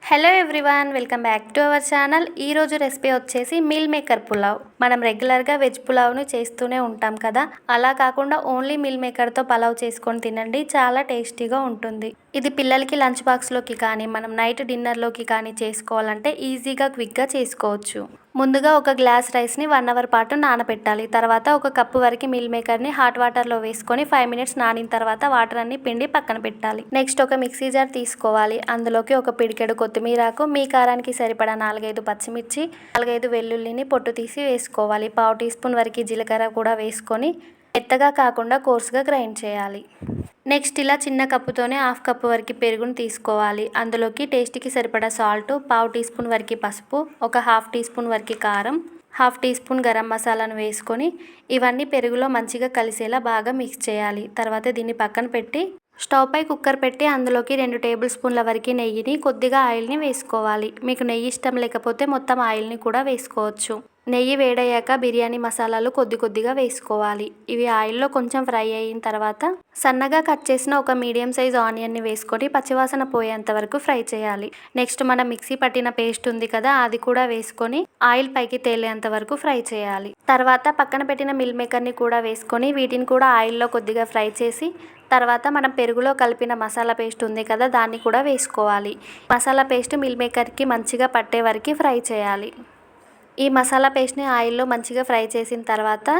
Hello everyone, welcome back to our channel. ఈరోజు recipe వచ్చేసి meal maker pulao. మనం రెగ్యులర్గా వెజ్ పులావ్ను చేస్తూనే ఉంటాం కదా, అలా కాకుండా ఓన్లీ మీల్ మేకర్తో పలావ్ చేసుకొని తినండి, చాలా టేస్టీగా ఉంటుంది. ఇది పిల్లలకి లంచ్ బాక్స్లోకి కానీ మనం నైట్ డిన్నర్లోకి కానీ చేసుకోవాలంటే ఈజీగా క్విక్గా చేసుకోవచ్చు. ముందుగా ఒక గ్లాస్ రైస్ని 1 అవర్ పాటు నానబెట్టాలి. తర్వాత ఒక కప్పు వరకు మీల్ మేకర్ని హాట్ వాటర్లో వేసుకొని 5 మినిట్స్ నానిన తర్వాత వాటర్ అన్ని పిండి పక్కన పెట్టాలి. నెక్స్ట్ ఒక మిక్సీ జార్ తీసుకోవాలి. అందులోకి ఒక పిడికెడు కొత్తిమీరాకు, మీ కారానికి సరిపడా 4-5 పచ్చిమిర్చి, 4-5 వెల్లుల్లిని పొట్టు తీసి వేసుకోవాలి. 1/2 టీ స్పూన్ వరకు జీలకర్ర కూడా వేసుకొని మెత్తగా కాకుండా కోర్స్గా గ్రైండ్ చేయాలి. నెక్స్ట్ ఇలా చిన్న కప్పుతోనే 1/2 కప్పు వరకు పెరుగును తీసుకోవాలి. అందులోకి టేస్ట్కి సరిపడా సాల్ట్, 1/2 టీ స్పూన్ వరకు పసుపు, ఒక 1/2 టీ స్పూన్ వరకు కారం, 1/2 టీ స్పూన్ గరం మసాలాను వేసుకొని ఇవన్నీ పెరుగులో మంచిగా కలిసేలా బాగా మిక్స్ చేయాలి. తర్వాత దీన్ని పక్కన పెట్టి స్టవ్ పై కుక్కర్ పెట్టి అందులోకి 2 టేబుల్ స్పూన్ల వరకు నెయ్యిని, కొద్దిగా ఆయిల్ని వేసుకోవాలి. మీకు నెయ్యి ఇష్టం లేకపోతే మొత్తం ఆయిల్ని కూడా వేసుకోవచ్చు. నెయ్యి వేడయ్యాక బిర్యానీ మసాలాలు కొద్దిగా వేసుకోవాలి. ఇవి ఆయిల్లో కొంచెం ఫ్రై అయిన తర్వాత సన్నగా కట్ చేసిన ఒక మీడియం సైజ్ ఆనియన్ని వేసుకొని పచ్చివాసన పోయేంత వరకు ఫ్రై చేయాలి. నెక్స్ట్ మనం మిక్సీ పట్టిన పేస్ట్ ఉంది కదా, అది కూడా వేసుకొని ఆయిల్ పైకి తేలేంత వరకు ఫ్రై చేయాలి. తర్వాత పక్కన పెట్టిన మిల్ మేకర్ని కూడా వేసుకొని వీటిని కూడా ఆయిల్లో కొద్దిగా ఫ్రై చేసి తర్వాత మనం పెరుగులో కలిపిన మసాలా పేస్ట్ ఉంది కదా, దాన్ని కూడా వేసుకోవాలి. మసాలా పేస్ట్ మిల్ మేకర్కి మంచిగా పట్టే వరకు ఫ్రై చేయాలి. ఈ మసాలా పేస్ట్ని ఆయిల్లో మంచిగా ఫ్రై చేసిన తర్వాత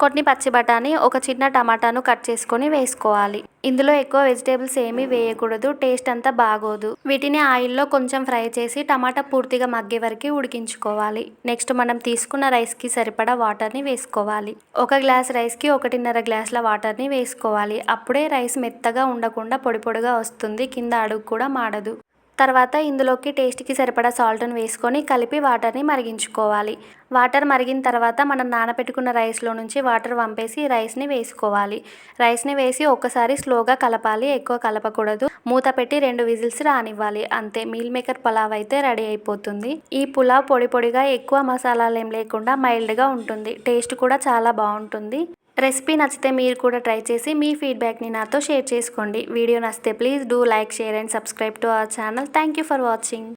కొన్ని పచ్చి బఠానీ, ఒక చిన్న టమాటాను కట్ చేసుకొని వేసుకోవాలి. ఇందులో ఎక్కువ వెజిటేబుల్స్ ఏమీ వేయకూడదు, టేస్ట్ అంతా బాగోదు. వీటిని ఆయిల్లో కొంచెం ఫ్రై చేసి టమాటా పూర్తిగా మగ్గే వరకు ఉడికించుకోవాలి. నెక్స్ట్ మనం తీసుకున్న రైస్కి సరిపడా వాటర్ని వేసుకోవాలి. ఒక గ్లాస్ రైస్కి 1.5 గ్లాసుల వాటర్ని వేసుకోవాలి. అప్పుడే రైస్ మెత్తగా ఉండకుండా పొడి పొడిగా వస్తుంది, కింద అడుగు కూడా మాడదు. తర్వాత ఇందులోకి టేస్ట్కి సరిపడా సాల్ట్ని వేసుకొని కలిపి వాటర్ని మరిగించుకోవాలి. వాటర్ మరిగిన తర్వాత మనం నానబెట్టుకున్న రైస్లో నుంచి వాటర్ వంపేసి రైస్ని వేసుకోవాలి. రైస్ని వేసి ఒక్కసారి స్లోగా కలపాలి, ఎక్కువ కలపకూడదు. మూత పెట్టి 2 విజిల్స్ రానివ్వాలి. అంతే, మీల్ మేకర్ పులావ్ అయితే రెడీ అయిపోతుంది. ఈ పులావ్ పొడి పొడిగా ఎక్కువ మసాలాలు ఏం లేకుండా మైల్డ్గా ఉంటుంది. టేస్ట్ కూడా చాలా బాగుంటుంది. రెసిపీ నచ్చితే మీరు కూడా ట్రై చేసి మీ ఫీడ్బ్యాక్ని నాతో షేర్ చేసుకోండి. వీడియో నచ్చితే please do like, share and subscribe to our channel. Thank you for watching.